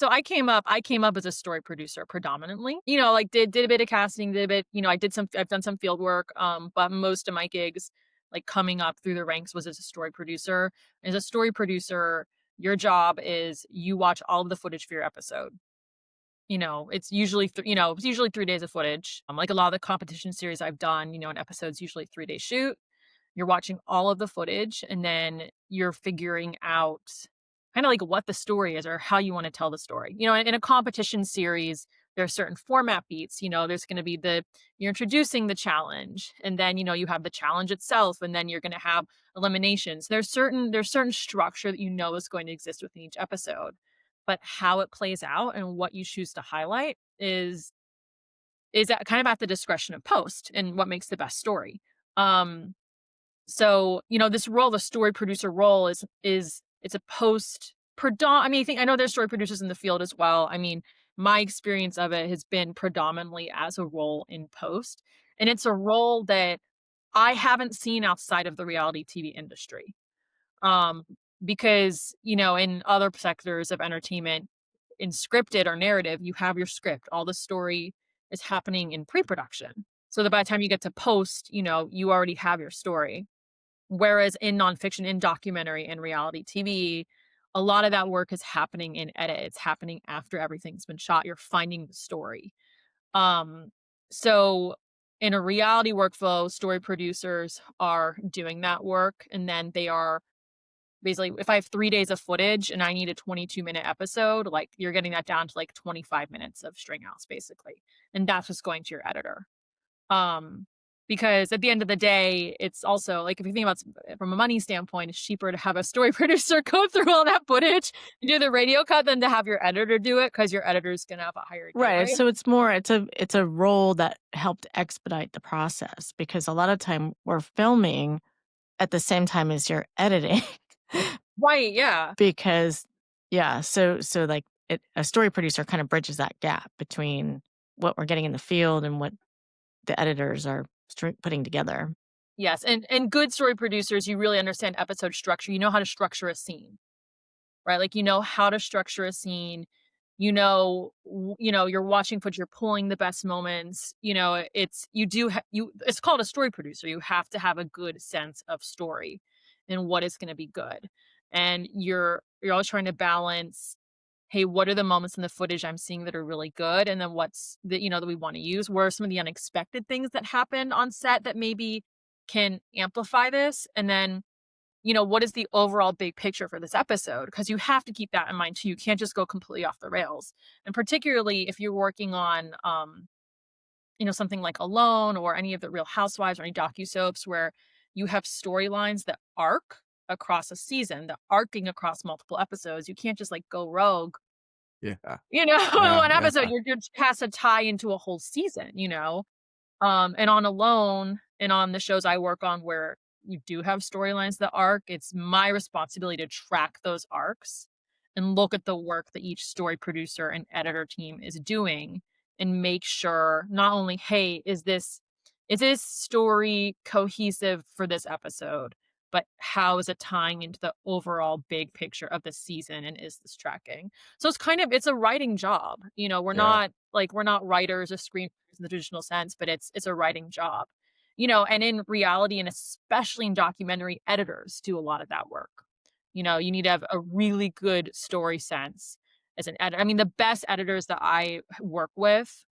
So I came up as a story producer predominantly. Like did a bit of casting, did a bit, I've done some field work, but most of my gigs like coming up through the ranks was as a story producer. As a story producer, your job is you watch all of the footage for your episode. It's usually 3 days of footage. Like a lot of the competition series I've done, an episode's usually 3-day shoot. You're watching all of the footage and then you're figuring out kind of like what the story is or how you want to tell the story. In a competition series, there are certain format beats. There's going to be you're introducing the challenge and then, you have the challenge itself and then you're going to have eliminations. There's certain structure that is going to exist within each episode, but how it plays out and what you choose to highlight is at kind of at the discretion of post and what makes the best story. So, this role, the story producer role it's a post I know there's story producers in the field as well. I mean, my experience of it has been predominantly as a role in post, and it's a role that I haven't seen outside of the reality TV industry. Um, because, in other sectors of entertainment, in scripted or narrative, you have your script. All the story is happening in pre-production. So that by the time you get to post, you already have your story. Whereas in nonfiction, in documentary, and reality TV, a lot of that work is happening in edit. It's happening after everything's been shot. You're finding the story. Um, so in a reality workflow, story producers are doing that work. And then they are basically, if I have 3 days of footage and I need a 22-minute episode, like you're getting that down to like 25 minutes of string outs, basically. And that's just going to your editor. Um, because at the end of the day, it's also like if you think about from a money standpoint, it's cheaper to have a story producer go through all that footage and do the radio cut than to have your editor do it because your editor's gonna have a higher day Right. rate. So it's a role that helped expedite the process because a lot of time we're filming at the same time as you're editing. Right, yeah. Because so like a story producer kind of bridges that gap between what we're getting in the field and what the editors are putting together. Yes. And good story producers, you really understand episode structure. You know how to structure a scene, right? Like you know how to structure a scene. You're watching footage, you're pulling the best moments. It's called a story producer. You have to have a good sense of story and what is going to be good. And you're always trying to balance, hey, what are the moments in the footage I'm seeing that are really good? And then what's that we want to use? Where are some of the unexpected things that happen on set that maybe can amplify this? And then what is the overall big picture for this episode? Because you have to keep that in mind too. You can't just go completely off the rails. And particularly if you're working on, something like Alone or any of the Real Housewives or any docu-soaps where you have storylines that arc across a season, that arcing across multiple episodes. You can't just like go rogue, Yeah. in Yeah. one episode. Yeah. You're just has to tie into a whole season, and on Alone and on the shows I work on where you do have storylines that arc, it's my responsibility to track those arcs and look at the work that each story producer and editor team is doing and make sure not only, hey, is this story cohesive for this episode, but how is it tying into the overall big picture of the season and is this tracking? So it's a writing job. We're not writers or screenwriters in the traditional sense, but it's a writing job. And in reality and especially in documentary, editors do a lot of that work. You need to have a really good story sense as an editor. I mean, the best editors that I work with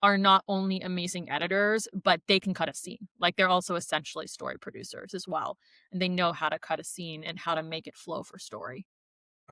are not only amazing editors, but they can cut a scene. Like they're also essentially story producers as well. And they know how to cut a scene and how to make it flow for story.